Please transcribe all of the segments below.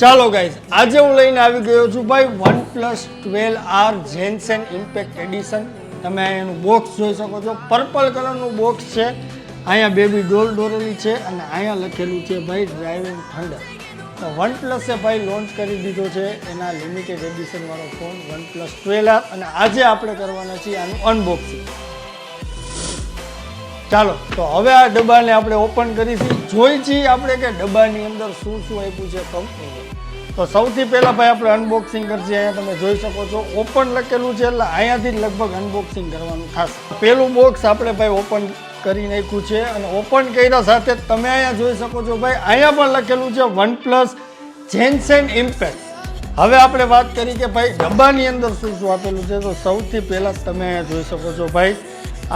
ચાલો ગાઈઝ, આજે હું લઈને આવી ગયો છું ભાઈ OnePlus 12R જેન્સન ઇમ્પેક્ટ એડિશન. તમે એનું બોક્સ જોઈ શકો છો, પર્પલ કલરનું બોક્સ છે. અહીંયા બેબી ડોલ દોરેલી છે અને અહીંયા લખેલું છે ભાઈ ડ્રાઇવિંગ થંડર. તો OnePlusએ ભાઈ લોન્ચ કરી દીધો છે એના લિમિટેડ એડિશન વાળો ફોન OnePlus 12R અને આજે આપણે કરવાના છીએ આનું અનબોક્સિંગ. ચાલો તો હવે આ ડબ્બાને આપણે ઓપન કરીશું, જોઈ છીએ આપણે કે ડબ્બાની અંદર શું શું આપ્યું છે કંપનીએ. તો સૌથી પહેલાં ભાઈ આપણે અનબોક્સિંગ કરશે. અહીંયા તમે જોઈ શકો છો ઓપન લખેલું છે એટલે અહીંયાથી જ લગભગ અનબોક્સિંગ કરવાનું થશે. પહેલું બોક્સ આપણે ભાઈ ઓપન કરી નાખ્યું છે અને ઓપન કર્યા સાથે તમે અહીંયા જોઈ શકો છો ભાઈ અહીંયા પણ લખેલું છે OnePlus જેન્સન ઇમ્પેક્ટ. હવે આપણે વાત કરી કે ભાઈ ડબ્બાની અંદર શું શું આપેલું છે. તો સૌથી પહેલાં તમે અહીંયા જોઈ શકો છો ભાઈ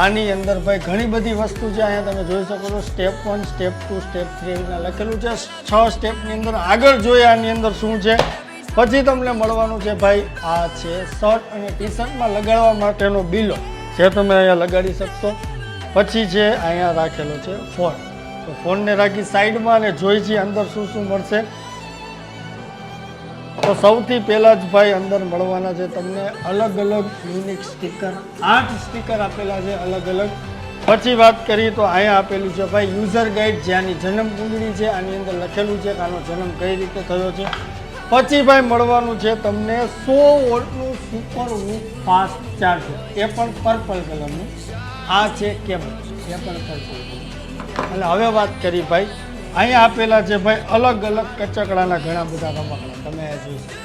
આની અંદર ભાઈ ઘણી બધી વસ્તુ છે. અહીંયા તમે જોઈ શકો છો સ્ટેપ 1, સ્ટેપ 2, સ્ટેપ 3 લખેલું છે. 6 સ્ટેપની અંદર આગળ જોઈએ આની અંદર શું છે. પછી તમને મળવાનું છે ભાઈ આ છે શર્ટ અને ટી શર્ટમાં લગાડવા માટેનો બિલો જે તમે અહીંયા લગાડી શકશો. પછી છે અહીંયા રાખેલો છે ફોન. તો ફોનને રાખી સાઈડમાં અને જોઈ છીએ અંદર શું શું મળશે. તો સૌથી પહેલાં જ ભાઈ અંદર મળવાના છે તમને અલગ અલગ યુનિક સ્ટીકર. 8 સ્ટીકર આપેલા છે અલગ અલગ. પછી વાત કરીએ તો અહીંયા આપેલું છે ભાઈ યુઝર ગાઈડ, જ્યાંની જન્મ કુંડળી છે આની અંદર લખેલું છે કે આનો જન્મ કઈ રીતે થયો છે. પછી ભાઈ મળવાનું છે તમને 100 વોટનું સુપર હૂક ફાસ્ટ ચાર્જર, એ પણ પર્પલ કલરનું. આ છે કેબલ, એ પણ પર્પલ. અને હવે વાત કરી ભાઈ અહીંયા આપેલા છે ભાઈ અલગ અલગ કચકડાના ઘણા બધા રમકડા. તમે જોઈ શકો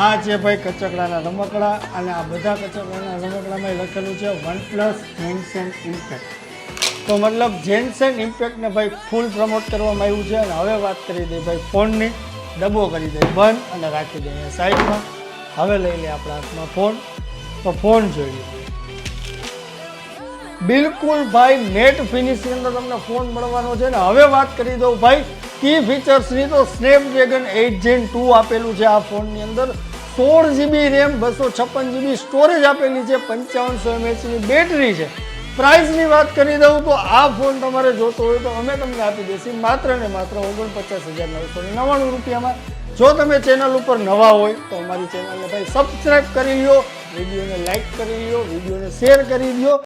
આ છે ભાઈ કચકડાના રમકડા અને આ બધા કચકડાના રમકડામાં લખેલું છે OnePlus જેન્સન ઇમ્પેક્ટ. તો મતલબ જેન્સન ઇમ્પેક્ટને ભાઈ ફૂલ પ્રમોટ કરવામાં આવ્યું છે. અને હવે વાત કરી દઈએ ભાઈ ફોનની. ડબ્બો કરી દઈએ બંધ અને રાખી દઈએ સાઈડમાં. હવે લઈ લે આપણા હાથમાં ફોન. તો ફોન જોઈ લઈએ. બિલકુલ ભાઈ નેટ ફિનિશની અંદર તમને ફોન મળવાનો છે. ને હવે વાત કરી દઉં ભાઈ કી ફીચર્સની. તો સ્નેપડ્રેગન 8 Gen 2 આપેલું છે આ ફોનની અંદર. 16GB રેમ, 256GB સ્ટોરેજ આપેલી છે, 5500 mAhની બેટરી છે. પ્રાઇસની વાત કરી દઉં તો આ ફોન તમારે જોતો હોય તો અમે તમને આપી દઈશું માત્ર ને માત્ર 49,999 રૂપિયામાં. જો તમે ચેનલ ઉપર નવા હોય તો અમારી ચેનલને ભાઈ સબસ્ક્રાઈબ કરી લ્યો, વિડીયોને લાઈક કરી લ્યો, વિડીયોને શેર કરી લ્યો.